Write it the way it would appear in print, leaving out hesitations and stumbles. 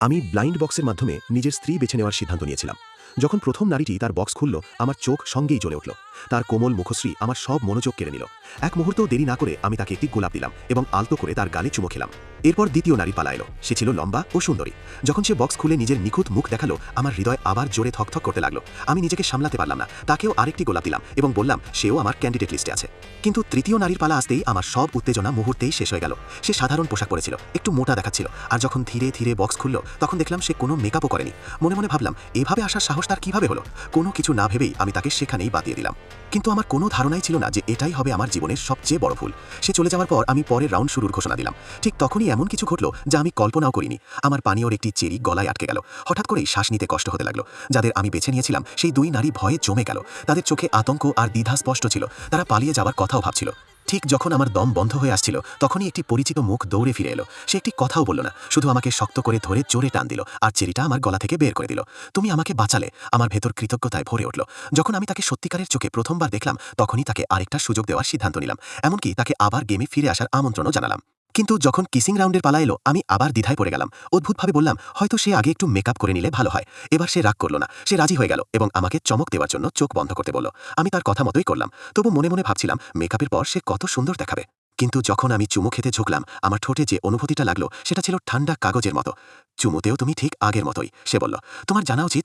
আমি ব্লাইন্ড বক্সের মাধ্যমে নিজের স্ত্রী বেছে নেওয়ার সিদ্ধান্ত নিয়েছিলাম। যখন প্রথম নারীটি তার বক্স খুলল, আমার চোখ সঙ্গেই জ্বলে উঠল। তার কোমল মুখশ্রী আমার সব মনোযোগ কেড়ে নিল। এক মুহূর্তও দেরি না করে আমি তাকে একটি গোলাপ দিলাম এবং আলতো করে তার গালে চুমো খেলাম। এরপর দ্বিতীয় নারী পালা এলো। সে ছিল লম্বা ও সুন্দরী। যখন সে বক্স খুলে নিজের নিখুঁত মুখ দেখালো, আমার হৃদয় আবার জোরে থকথক করতে লাগলো। আমি নিজেকে সামলাতে পারলাম না। তাকেও আরেকটি গোলাপ দিলাম এবং বললাম সেও আমার ক্যান্ডিডেট লিস্টে আছে। কিন্তু তৃতীয় নারীর পালা আসতেই আমার সব উত্তেজনা মুহূর্তেই শেষ হয়ে গেল। সে সাধারণ পোশাক পরেছিল, একটু মোটা দেখাচ্ছিল, আর যখন ধীরে ধীরে বক্স খুলল তখন দেখলাম সে কোনো মেকআপও করেনি। মনে মনে ভাবলাম, এভাবে আসার সাহস তার কিভাবে হলো? কোনো কিছু না ভেবেই আমি তাকে সেখানেই বাদ দিয়ে দিলাম। কিন্তু আমার কোনো ধারণাই ছিল না যে এটাই হবে আমার জীবনের সবচেয়ে বড় ভুল। সে চলে যাওয়ার পর আমি পরের রাউন্ড শুরুর ঘোষণা দিলাম। ঠিক তখনই এমন কিছু ঘটল যা আমি কল্পনাও করিনি। আমার পানীয়র একটি চেরি গলায় আটকে গেল। হঠাৎ করেই শ্বাস নিতে কষ্ট হতে লাগলো। যাদের আমি বেছে নিয়েছিলাম সেই দুই নারী ভয়ে জমে গেল। তাদের চোখে আতঙ্ক আর দ্বিধা স্পষ্ট ছিল। তারা পালিয়ে যাওয়ার কথাও ভাবছিল। ঠিক যখন আমার দম বন্ধ হয়ে আসছিল তখনই একটি পরিচিত মুখ দৌড়ে ফিরে এলো। সে একটি কথাও বলল না, শুধু আমাকে শক্ত করে ধরে জোরে টান দিল আর চেরিটা আমার গলা থেকে বের করে দিল। তুমি আমাকে বাঁচালে। আমার ভেতর কৃতজ্ঞতায় ভরে উঠল। যখন আমি তাকে সত্যিকারের চোখে প্রথমবার দেখলাম তখনই তাকে আরেকটা সুযোগ দেওয়ার সিদ্ধান্ত নিলাম। এমনকি তাকে আবার গেমে ফিরে আসার আমন্ত্রণও জানালাম। কিন্তু যখন কিসিং রাউন্ডের পালা এলো আমি আবার দ্বিধায় পড়ে গেলাম। অদ্ভুতভাবে বললাম, হয়তো সে আগে একটু মেকআপ করে নিলে ভালো হয়। এবার সে রাগ করল না, সে রাজি হয়ে গেল এবং আমাকে চমক দেওয়ার জন্য চোখ বন্ধ করতে বলল। আমি তার কথা মতোই করলাম। তবু মনে মনে ভাবছিলাম মেকআপের পর সে কত সুন্দর দেখাবে। কিন্তু যখন আমি চুমু খেতে ঝুঁকলাম, আমার ঠোঁটে যে অনুভূতিটা লাগলো সেটা ছিল ঠান্ডা কাগজের মতো। চুমুতেও তুমি ঠিক আগের মতোই, সে বলল। তোমার জানা উচিত